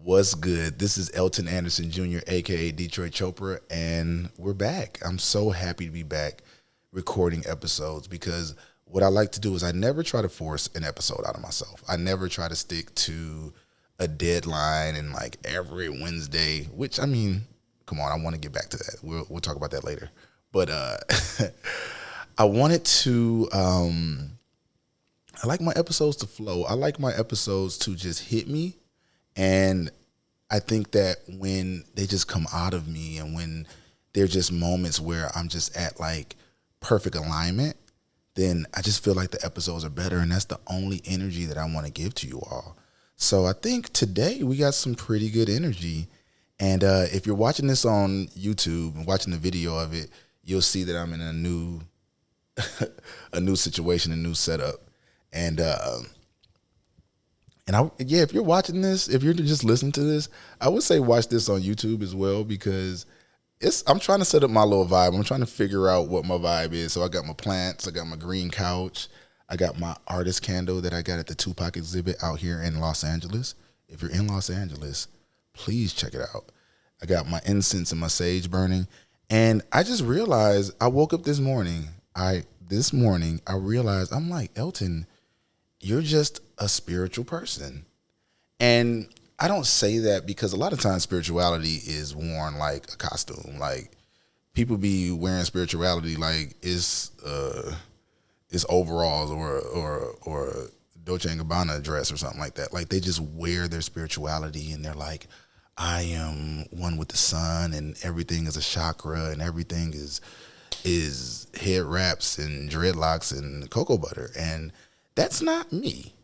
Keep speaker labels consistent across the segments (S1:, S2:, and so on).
S1: What's good? This is Elton Anderson Jr., aka Detroit Chopra, and we're back. I'm so happy to be back recording episodes because what I like to do is I never try to force an episode out of myself. I never try to stick to a deadline and like every Wednesday, which I mean, come on, I want to get back to that. We'll talk about that later. But I wanted to I like my episodes to flow. I like my episodes to just hit me. And I think that when they just come out of me and when they're just moments where I'm just at like perfect alignment, then I just feel like the episodes are better. And that's the only energy that I want to give to you all. So I think today we got some pretty good energy. And if you're watching this on YouTube and watching the video of it, you'll see that I'm in a new a new situation, a new setup. If you're watching this, if you're just listening to this, I would say watch this on YouTube as well because I'm trying to set up my little vibe. I'm trying to figure out what my vibe is. So I got my plants, I got my green couch, I got my artist candle that I got at the Tupac exhibit out here in Los Angeles. If you're in Los Angeles, please check it out. I got my incense and my sage burning. And I just realized I woke up this morning. I realized I'm like, Elton, you're just a spiritual person. And I don't say that because a lot of times spirituality is worn like a costume. Like people be wearing spirituality like it's overalls or Dolce & Gabbana dress or something like that. Like they just wear their spirituality and they're like, I am one with the sun and everything is a chakra and everything is head wraps and dreadlocks and cocoa butter. And that's not me.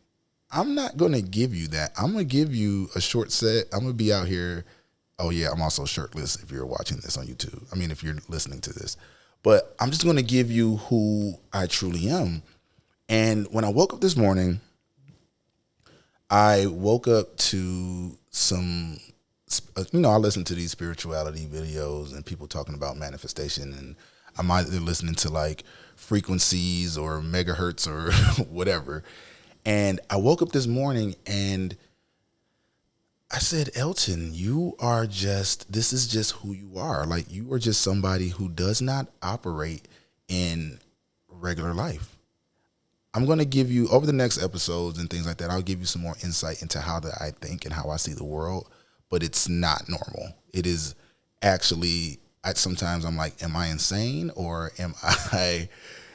S1: I'm not going to give you that. I'm going to give you a short set. I'm going to be out here. Oh, yeah, I'm also shirtless if you're watching this on YouTube. I mean, if you're listening to this. But I'm just going to give you who I truly am. And when I woke up this morning, I woke up to some, I listen to these spirituality videos and people talking about manifestation. And I'm either listening to like frequencies or megahertz or whatever. And I woke up this morning and I said, Elton, this is just who you are. Like you are just somebody who does not operate in regular life. I'm going to give you over the next episodes and things like that. I'll give you some more insight into how that I think and how I see the world, but it's not normal. It is actually, sometimes I'm like, am I insane or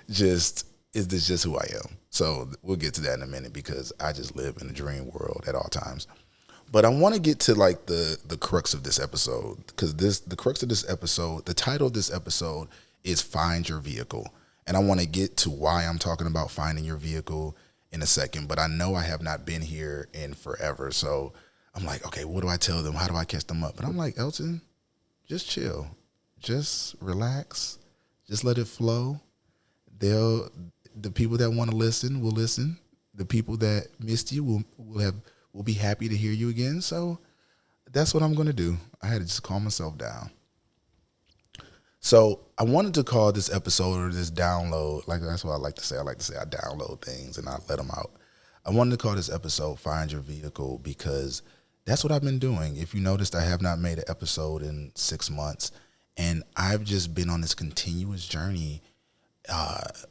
S1: is this just who I am? So we'll get to that in a minute because I just live in a dream world at all times. But I want to get to like the crux of this episode because the crux of this episode, the title of this episode is Find Your Vehicle. And I want to get to why I'm talking about finding your vehicle in a second. But I know I have not been here in forever. So I'm like, okay, what do I tell them? How do I catch them up? But I'm like, Elton, just chill. Just relax. Just let it flow. The people that want to listen will listen. The people that missed you will be happy to hear you again. So that's what I'm going to do. I had to just calm myself down. So I wanted to call this episode or this download, like that's what I like to say. I like to say I download things and I let them out. I wanted to call this episode Find Your Vehicle because that's what I've been doing. If you noticed, I have not made an episode in 6 months. And I've just been on this continuous journey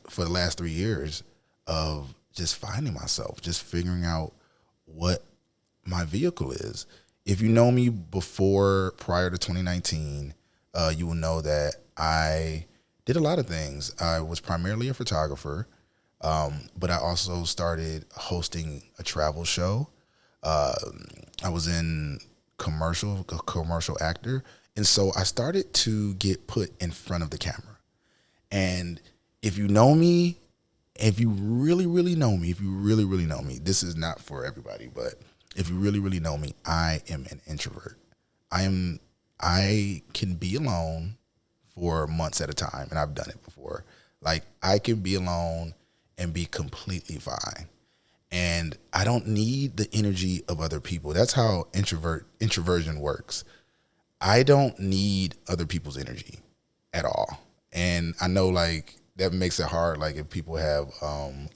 S1: for the last 3 years of just finding myself, just figuring out what my vehicle is. If you know me prior to 2019, you will know that I did a lot of things. I was primarily a photographer, but I also started hosting a travel show. I was in a commercial actor. And so I started to get put in front of the camera. And if you know me, if you really, really know me, this is not for everybody, but if you really, really know me, I am an introvert. I can be alone for months at a time, and I've done it before. Like I can be alone and be completely fine. And I don't need the energy of other people. That's how introversion works. I don't need other people's energy at all. And I know like that makes it hard. Like if people have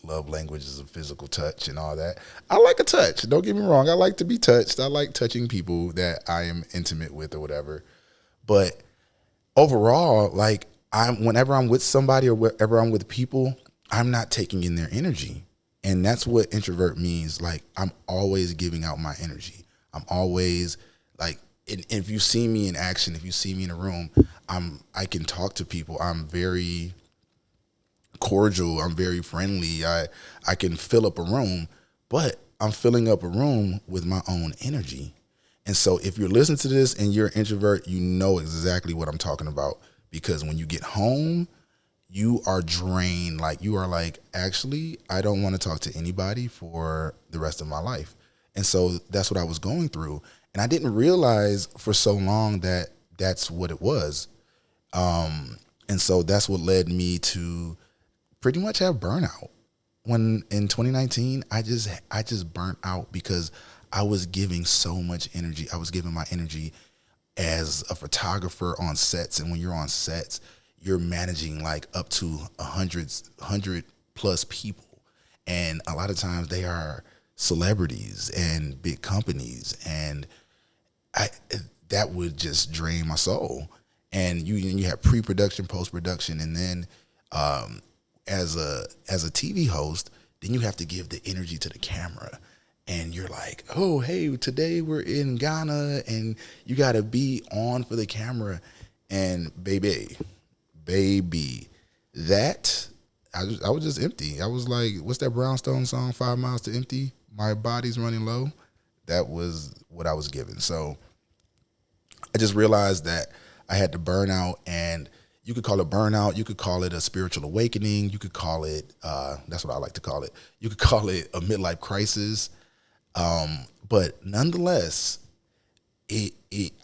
S1: love languages of physical touch and all that. I like a touch. Don't get me wrong. I like to be touched. I like touching people that I am intimate with or whatever. But overall, like whenever I'm with somebody or wherever I'm with people, I'm not taking in their energy. And that's what introvert means. Like I'm always giving out my energy. I'm always like, and if you see me in action, if you see me in a room, I can talk to people. I'm very cordial. I'm very friendly. I can fill up a room, but I'm filling up a room with my own energy. And so if you're listening to this and you're an introvert, you know exactly what I'm talking about, because when you get home, you are drained. Like you are like, actually, I don't want to talk to anybody for the rest of my life. And so that's what I was going through. And I didn't realize for so long that that's what it was. And so that's what led me to pretty much have burnout. When in 2019, I just burnt out because I was giving so much energy. I was giving my energy as a photographer on sets. And when you're on sets, you're managing like up to 100 plus people. And a lot of times they are celebrities and big companies. And that would just drain my soul. And you have pre-production, post-production, and then as a TV host, then you have to give the energy to the camera. And you're like, oh, hey, today we're in Ghana, and you got to be on for the camera. And baby, that I was just empty. I was like, what's that Brownstone song, 5 Miles to Empty? My body's running low. That was what I was given. So I just realized that I had to burn out, and you could call it burnout. You could call it a spiritual awakening. You could call it, that's what I like to call it. You could call it a midlife crisis. But nonetheless, I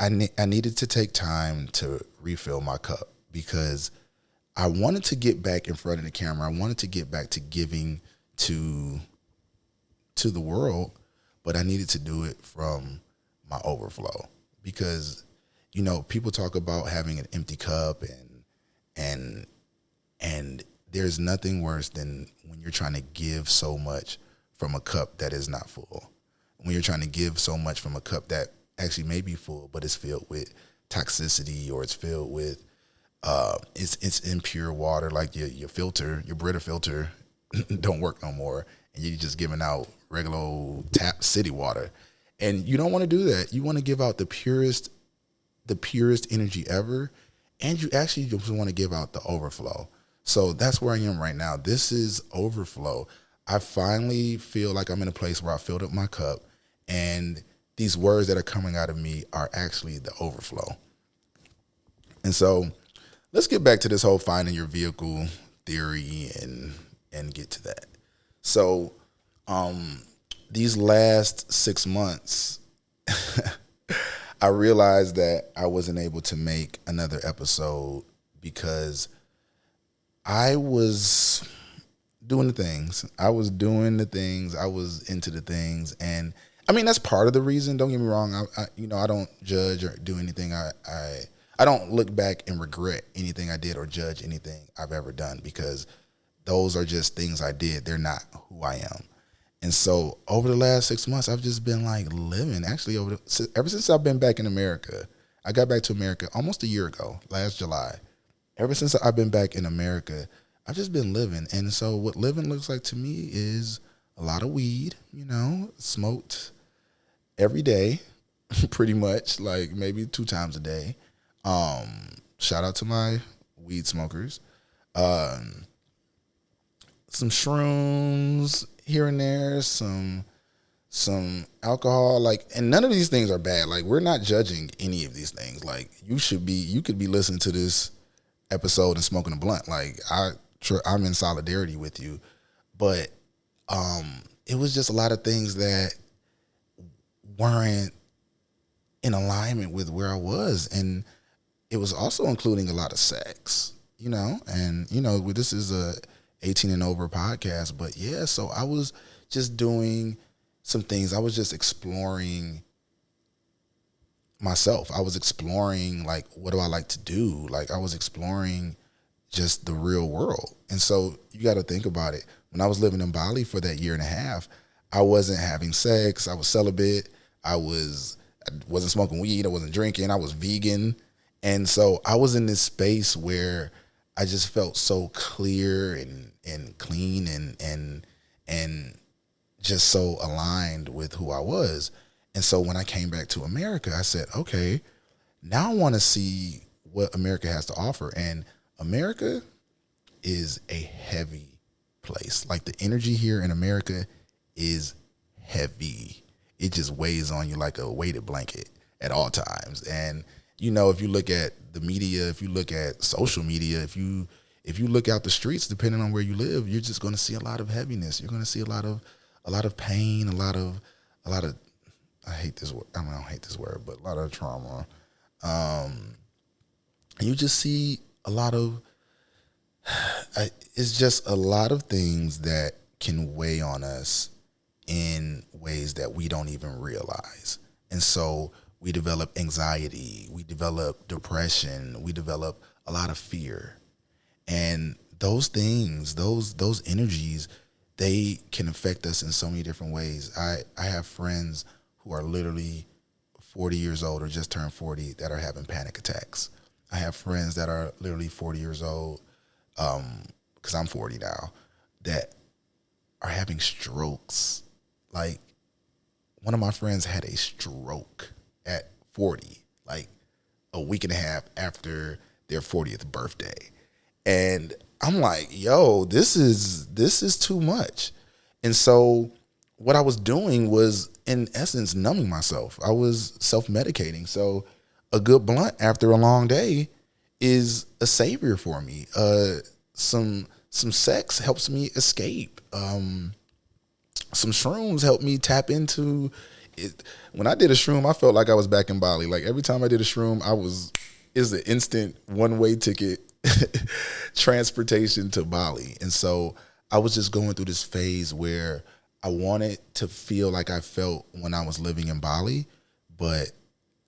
S1: needed to take time to refill my cup, because I wanted to get back in front of the camera. I wanted to get back to giving to the world, but I needed to do it from my overflow, because, you know, people talk about having an empty cup, and there's nothing worse than when you're trying to give so much from a cup that is not full. When you're trying to give so much from a cup that actually may be full, but it's filled with toxicity, or it's filled with it's impure water, like your filter, your Brita filter don't work no more, and you're just giving out regular old tap city water. And you don't want to do that. You want to give out the purest energy ever, and you actually just want to give out the overflow. So that's where I am right now. This is overflow. I finally feel like I'm in a place where I filled up my cup, and these words that are coming out of me are actually the overflow. And so let's get back to this whole finding your vehicle theory and get to that. So these last 6 months, I realized that I wasn't able to make another episode because I was doing the things. I was into the things. And I mean, that's part of the reason. Don't get me wrong. I don't judge or do anything. I don't look back and regret anything I did or judge anything I've ever done, because those are just things I did. They're not who I am. And so over the last 6 months, I've just been like living. Actually, ever since I've been back in America, I got back to America almost a year ago, last July. Ever since I've been back in America, I've just been living. And so what living looks like to me is a lot of weed, smoked every day, pretty much, like maybe 2 times a day. Shout out to my weed smokers. Some shrooms here and there, some alcohol, and none of these things are bad. Like, we're not judging any of these things. Like, you could be listening to this episode and smoking a blunt. Like, I'm in solidarity with you. But it was just a lot of things that weren't in alignment with where I was. And it was also including a lot of sex, and, this is a 18 and over podcast, but yeah, so I was just doing some things. I was just exploring myself. I was exploring, like, what do I like to do? Like, I was exploring just the real world. And so you got to think about it. When I was living in Bali for that year and a half, I wasn't having sex. I was celibate. I wasn't smoking weed. I wasn't drinking. I was vegan. And so I was in this space where I just felt so clear and clean and just so aligned with who I was. And so when I came back to America, I said, okay, now I want to see what America has to offer. And America is a heavy place. Like the energy here in America is heavy. It just weighs on you like a weighted blanket at all times. And you know, if you look at the media, if you look at social media, if you look out the streets, depending on where you live, you're just going to see a lot of heaviness. You're going to see a lot of pain, a lot of I hate this word. I don't hate this word, but a lot of trauma. And you just see a lot of it's just a lot of things that can weigh on us in ways that we don't even realize. And so we develop anxiety, we develop depression, we develop a lot of fear. And those things, those energies, they can affect us in so many different ways. I have friends who are literally 40 years old or just turned 40 that are having panic attacks. I have friends that are literally 40 years old, because I'm 40 now, that are having strokes. Like, one of my friends had a stroke at 40, like a week and a half after their 40th birthday. And I'm like, yo, this is too much. And so what I was doing was, in essence, numbing myself. I was self-medicating. So a good blunt after a long day is a savior for me. Some sex helps me escape. Some shrooms help me tap into it. When I did a shroom, I felt like I was back in Bali. Like every time I did a shroom, is an instant one-way ticket transportation to Bali. And so I was just going through this phase where I wanted to feel like I felt when I was living in Bali, but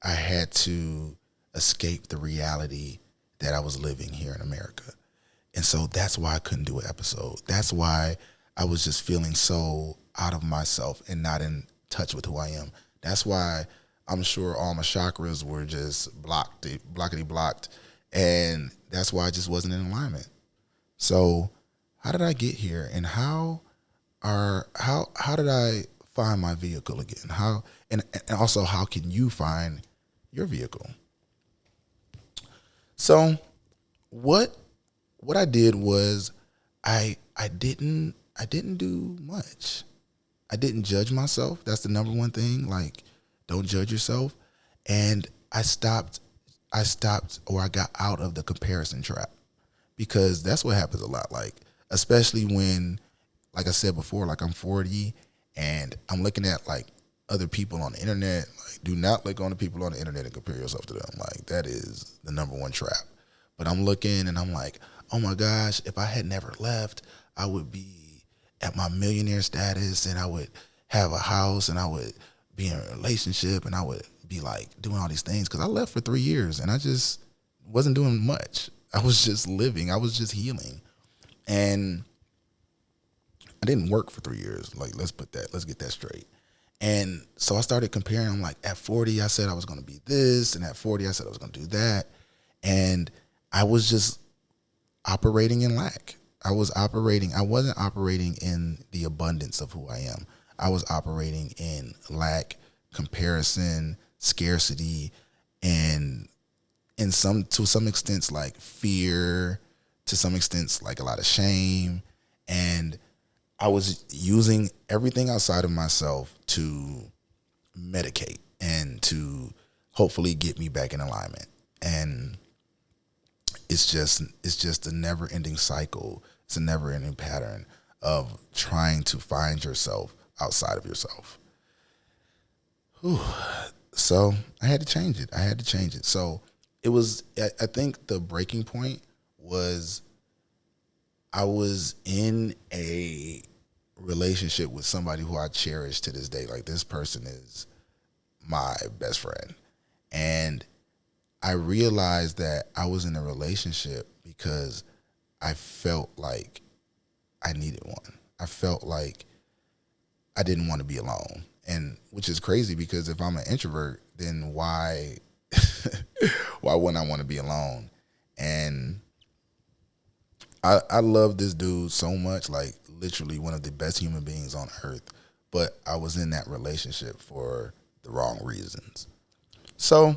S1: I had to escape the reality that I was living here in America. And so that's why I couldn't do an episode. That's why I was just feeling so out of myself and not in touch with who I am. That's why I'm sure all my chakras were just blockety blocked. And that's why I just wasn't in alignment. So how did I get here, and how did I find my vehicle again? And also, how can you find your vehicle? So what I did was I didn't do much. I didn't judge myself. That's the number one thing. Like, don't judge yourself. And I got out of the comparison trap, because that's what happens a lot. Like, especially when, like I said before, like I'm 40 and I'm looking at like other people on the internet. Like, do not look on the people on the internet and compare yourself to them. Like, that is the number one trap. But I'm looking and I'm like, oh my gosh, if I had never left, I would be at my millionaire status, and I would have a house, and I would be in a relationship, and I would be like doing all these things, because I left for 3 years and I just wasn't doing much. I was just living. I was just healing. And I didn't work for 3 years. Like, let's get that straight. And so I started comparing. I'm like, at 40, I said I was going to be this. And at 40, I said I was going to do that. And I was just operating in lack. I wasn't operating in the abundance of who I am. I was operating in lack, comparison, scarcity, and to some extent, like fear, to some extent, like a lot of shame. And I was using everything outside of myself to medicate and to hopefully get me back in alignment. And it's just a never-ending cycle. It's a never-ending pattern of trying to find yourself outside of yourself. Whew. So I had to change it. So it was, I think the breaking point was, I was in a relationship with somebody who I cherish to this day. Like, this person is my best friend. And I realized that I was in a relationship because I felt like I needed one. I felt like I didn't want to be alone. And which is crazy because if I'm an introvert, then why why wouldn't I want to be alone? And I love this dude so much, like literally one of the best human beings on earth. But I was in that relationship for the wrong reasons. So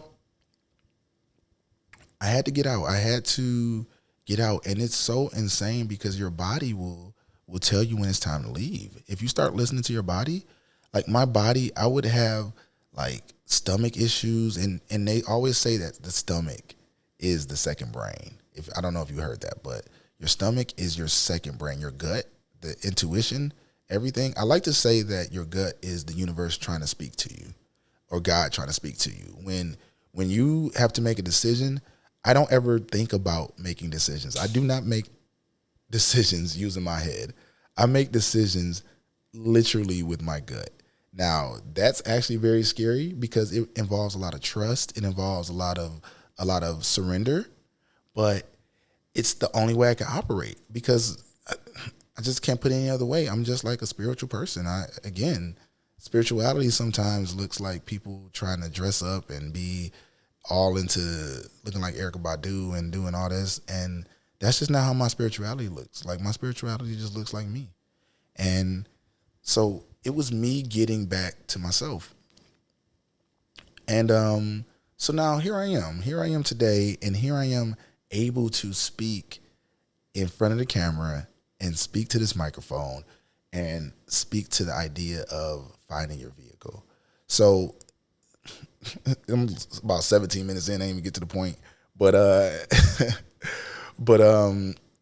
S1: I had to get out. I had to get out. And it's so insane because your body will tell you when it's time to leave. If you start listening to your body, like my body, I would have like stomach issues, and they always say that the stomach is the second brain. If I don't know if you heard that, but your stomach is your second brain. Your gut, the intuition, everything. I like to say that your gut is the universe trying to speak to you, or God trying to speak to you. When you have to make a decision, I don't ever think about making decisions. I do not make decisions using my head. I make decisions literally with my gut. Now, that's actually very scary because it involves a lot of trust. It involves a lot of surrender, but it's the only way I can operate because I just can't put it any other way. I'm just like a spiritual person. Spirituality sometimes looks like people trying to dress up and be all into looking like Erykah Badu and doing all this, and that's just not how my spirituality looks. Like my spirituality just looks like me. And so it was me getting back to myself. And so now here I am. Here I am today, and here I am able to speak in front of the camera and speak to this microphone and speak to the idea of finding your vehicle. So I'm about 17 minutes in, I didn't even get to the point. But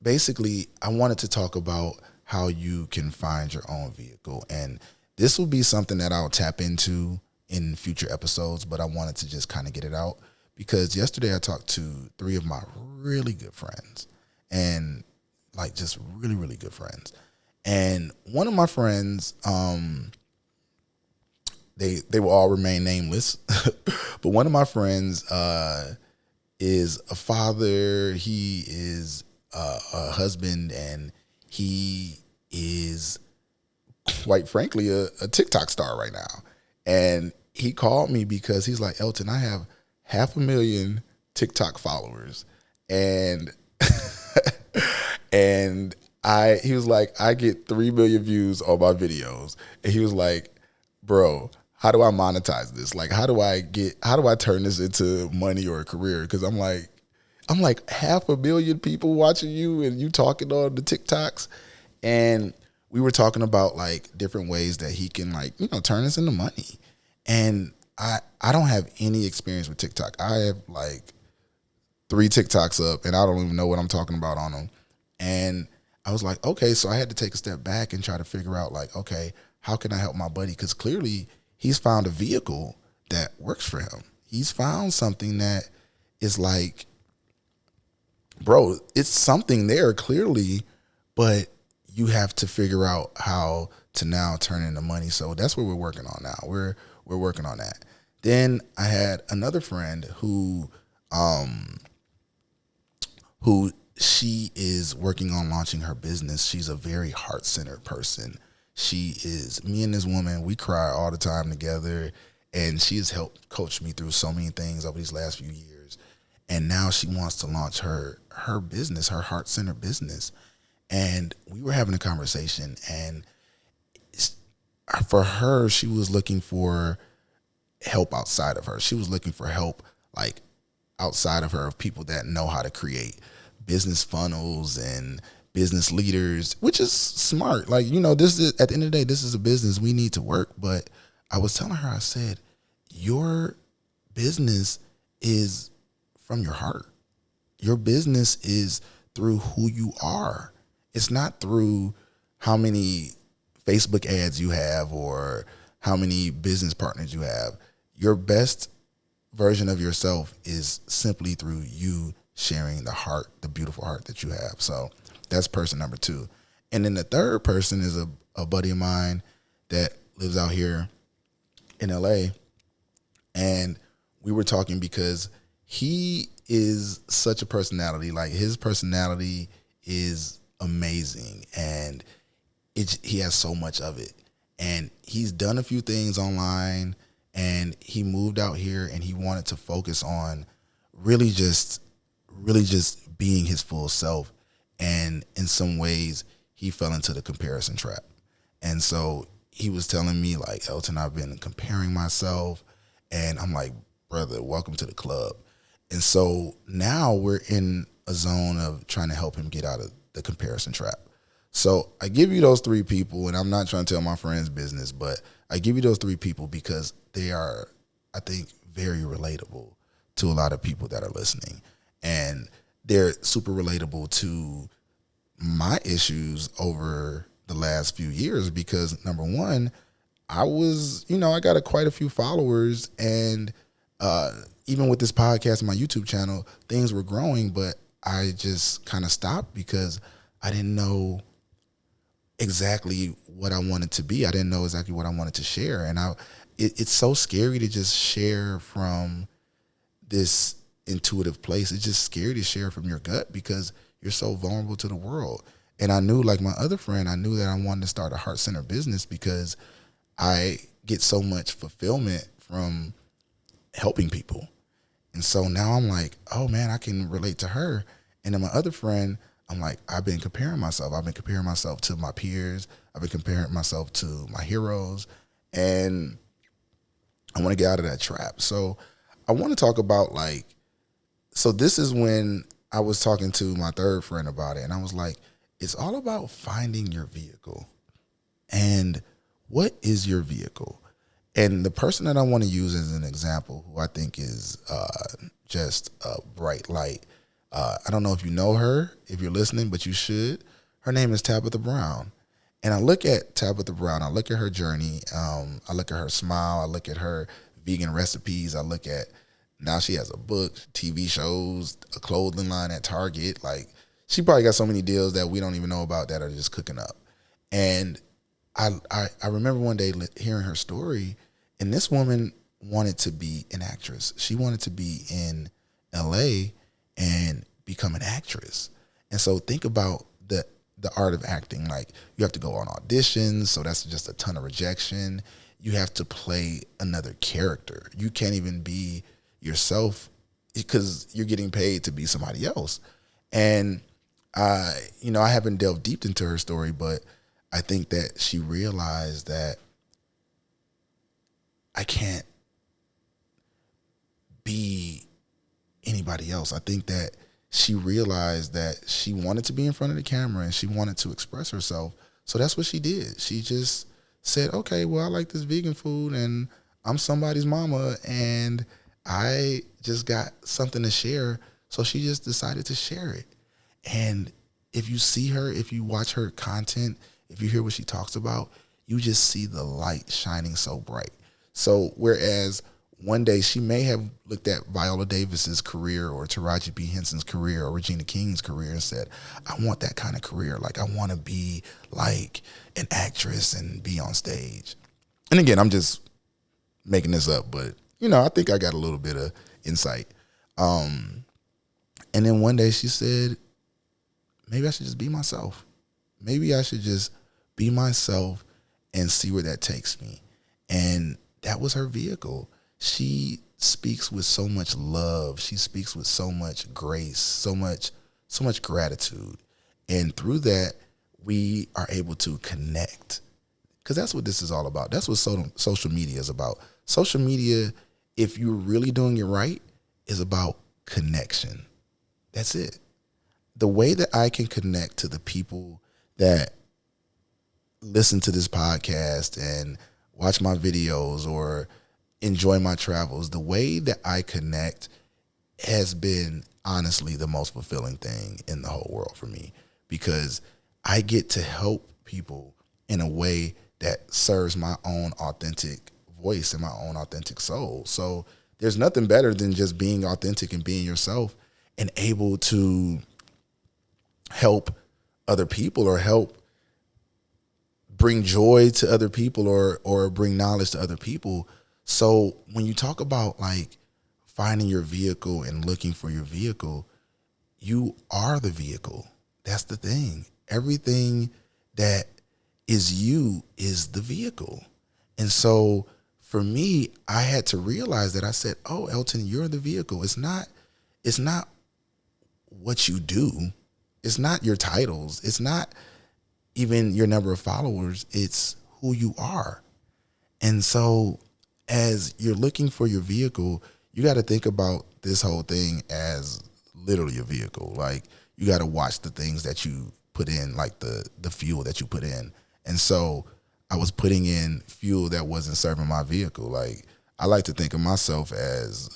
S1: basically I wanted to talk about how you can find your own vehicle. And this will be something that I'll tap into in future episodes, but I wanted to just kind of get it out because yesterday I talked to 3 of my really good friends, and like just really, really good friends. And one of my friends, they will all remain nameless, but one of my friends is a father. He is a husband, and he is, quite frankly, a TikTok star right now. And he called me because he's like, Elton, I have 500,000 TikTok followers, and and he was like, I get 3 million views on my videos, and he was like, bro, how do I monetize this? Like, how do I turn this into money or a career? Because I'm like 500,000 people watching you and you talking on the TikToks. And we were talking about like different ways that he can like, turn this into money. And I don't have any experience with TikTok. I have like 3 TikToks up and I don't even know what I'm talking about on them. And I was like, okay, so I had to take a step back and try to figure out like, okay, how can I help my buddy? Because clearly he's found a vehicle that works for him. He's found something that is like, bro, it's something there clearly, but you have to figure out how to now turn into money. So that's what we're working on now. We're working on that. Then I had another friend who she is working on launching her business. She's a very heart-centered person. Me and this woman, we cry all the time together, and she has helped coach me through so many things over these last few years. And now she wants to launch her business, her heart-centered business. And we were having a conversation, and for her, she was looking for help outside of her. She was looking for help like outside of her, of people that know how to create business funnels and business leaders, which is smart. Like, this is, at the end of the day, this is a business. We need to work. But I was telling her, I said, your business is from your heart. Your business is through who you are. It's not through how many Facebook ads you have or how many business partners you have. Your best version of yourself is simply through you sharing the heart, the beautiful heart that you have. So that's person number 2. And then the third person is a buddy of mine that lives out here in LA. And we were talking because he is such a personality. Like, his personality is amazing, and he has so much of it. And he's done a few things online, and he moved out here, and he wanted to focus on really just being his full self. And in some ways, he fell into the comparison trap. And so he was telling me, like, Elton, I've been comparing myself. And I'm like, brother, welcome to the club. And so now we're in a zone of trying to help him get out of the comparison trap. So I give you those three people, and I'm not trying to tell my friends business, but I give you those three people because they are, I think, very relatable to a lot of people that are listening. And they're super relatable to my issues over the last few years because, number one, I was, I got quite a few followers, and even with this podcast and my YouTube channel, things were growing, but I just kind of stopped because I didn't know exactly what I wanted to be. I didn't know exactly what I wanted to share. And it's so scary to just share from this intuitive place. It's just scary to share from your gut because you're so vulnerable to the world. And I knew, like my other friend, I knew that I wanted to start a heart-centered business because I get so much fulfillment from helping people. And so now I'm like, oh man, I can relate to her. And then my other friend, I'm like, I've been comparing myself. I've been comparing myself to my peers. I've been comparing myself to my heroes. And I want to get out of that trap. So I want to talk about so this is when I was talking to my third friend about it. And I was like, it's all about finding your vehicle. And what is your vehicle? And the person that I want to use as an example, who I think is just a bright light. I don't know if you know her, if you're listening, but you should. Her name is Tabitha Brown. And I look at Tabitha Brown, I look at her journey, I look at her smile, I look at her vegan recipes, I look at, now she has a book, TV shows, a clothing line at Target. Like, she probably got so many deals that we don't even know about that are just cooking up. And I remember one day hearing her story, and this woman wanted to be an actress. She wanted to be in LA and become an actress. And so think about the art of acting. Like, you have to go on auditions, so that's just a ton of rejection. You have to play another character. You can't even be yourself because you're getting paid to be somebody else. And I haven't delved deep into her story, but I think that she realized that I can't be anybody else. I think that she realized that she wanted to be in front of the camera and she wanted to express herself. So that's what she did. She just said, okay, well, I like this vegan food and I'm somebody's mama and I just got something to share. So she just decided to share it. And if you see her, if you watch her content, if you hear what she talks about, you just see the light shining so bright. So whereas one day she may have looked at Viola Davis's career or Taraji P. Henson's career or Regina King's career and said, I want that kind of career. Like, I want to be like an actress and be on stage. And again, I'm just making this up, but I think I got a little bit of insight. And then one day she said, maybe I should just be myself. Maybe I should just be myself and see where that takes me. And that was her vehicle. She speaks with so much love. She speaks with so much grace, so much gratitude. And through that, we are able to connect. Because that's what this is all about. That's what social media is about. Social media, if you're really doing it right, is about connection. That's it. The way that I can connect to the people that listen to this podcast and watch my videos or enjoy my travels, the way that I connect has been honestly the most fulfilling thing in the whole world for me, because I get to help people in a way that serves my own authentic voice and my own authentic soul. So there's nothing better than just being authentic and being yourself and able to help other people or help bring joy to other people or bring knowledge to other people. So when you talk about like finding your vehicle and looking for your vehicle, you are the vehicle. that's the thing. Everything that is you is the vehicle. And so for me, I had to realize that. I said, oh, Elton, you're the vehicle. It's not what you do. It's not your titles. It's not even your number of followers. It's who you are. And so as you're looking for your vehicle, you got to think about this whole thing as literally a vehicle. Like, you got to watch the things that you put in, like the fuel that you put in. And so I was putting in fuel that wasn't serving my vehicle. Like, I like to think of myself as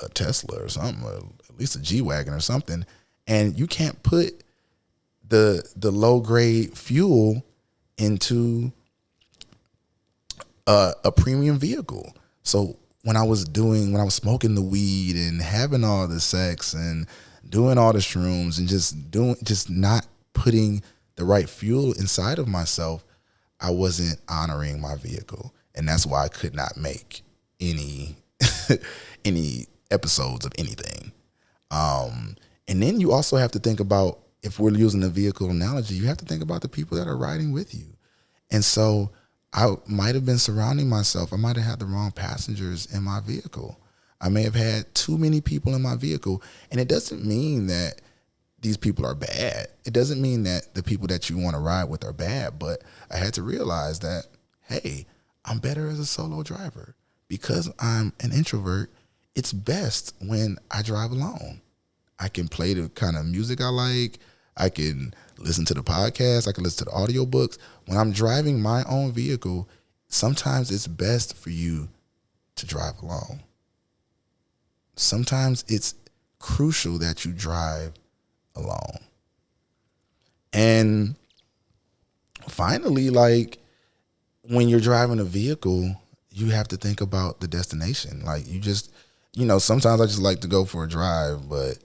S1: a Tesla or something, or at least a G-Wagon or something. And you can't put the low grade fuel into a premium vehicle. So when I was smoking the weed and having all the sex and doing all the shrooms and just not putting the right fuel inside of myself, I wasn't honoring my vehicle. And that's why I could not make any any episodes of anything. And then you also have to think about, if we're using a vehicle analogy, you have to think about the people that are riding with you. And so I might have been surrounding myself. I might have had the wrong passengers in my vehicle. I may have had too many people in my vehicle. And it doesn't mean that these people are bad. It doesn't mean that the people that you want to ride with are bad. But I had to realize that, hey, I'm better as a solo driver. Because I'm an introvert, it's best when I drive alone. I can play the kind of music I like. I can listen to the podcast. I can listen to the audiobooks. When I'm driving my own vehicle, sometimes it's best for you to drive alone. Sometimes it's crucial that you drive alone. And finally, like, when you're driving a vehicle, you have to think about the destination. Like, sometimes I just like to go for a drive, but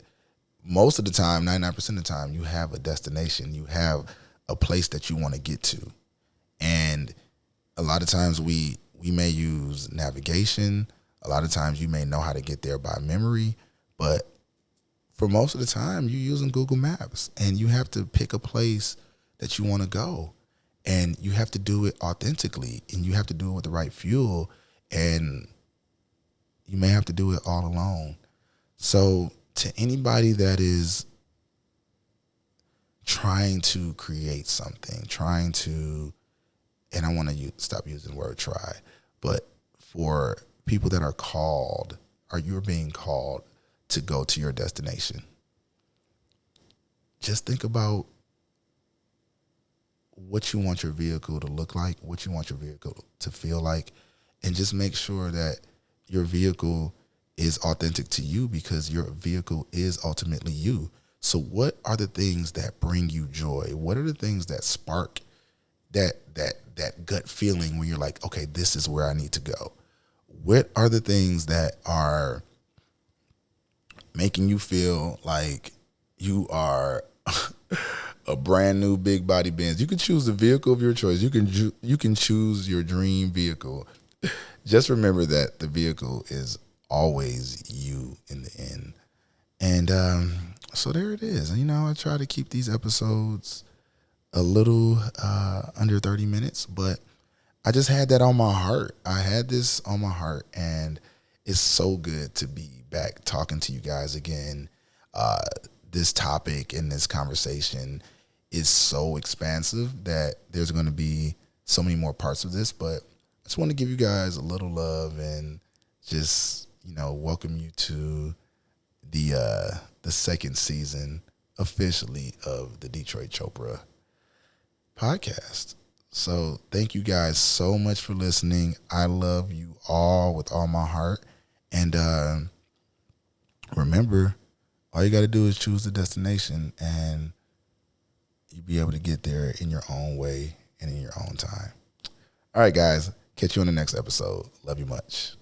S1: most of the time, 99% of the time, you have a destination. You have a place that you want to get to. And a lot of times we may use navigation. A lot of times you may know how to get there by memory. But for most of the time, you're using Google Maps. And you have to pick a place that you want to go. And you have to do it authentically. And you have to do it with the right fuel. And you may have to do it all alone. So to anybody that is trying to create something, and I want to stop using the word try, but for people that are called, or you're being called to go to your destination, just think about what you want your vehicle to look like, what you want your vehicle to feel like, and just make sure that your vehicle is authentic to you, because your vehicle is ultimately you. So what are the things that bring you joy? What are the things that spark that gut feeling when you're like, okay, this is where I need to go? What are the things that are making you feel like you are a brand new big body Benz? You can choose the vehicle of your choice. You can choose your dream vehicle. Just remember that the vehicle is always you in the end. And so there it is. I try to keep these episodes a little under 30 minutes, but I just had that on my heart. I had this on my heart, and it's so good to be back talking to you guys again. This topic and this conversation is so expansive that there's going to be so many more parts of this, but I just want to give you guys a little love and just welcome you to the second season officially of the Detroit Chopra podcast. So thank you guys so much for listening. I love you all with all my heart. And remember, all you got to do is choose the destination, and you'll be able to get there in your own way and in your own time. All right, guys. Catch you on the next episode. Love you much.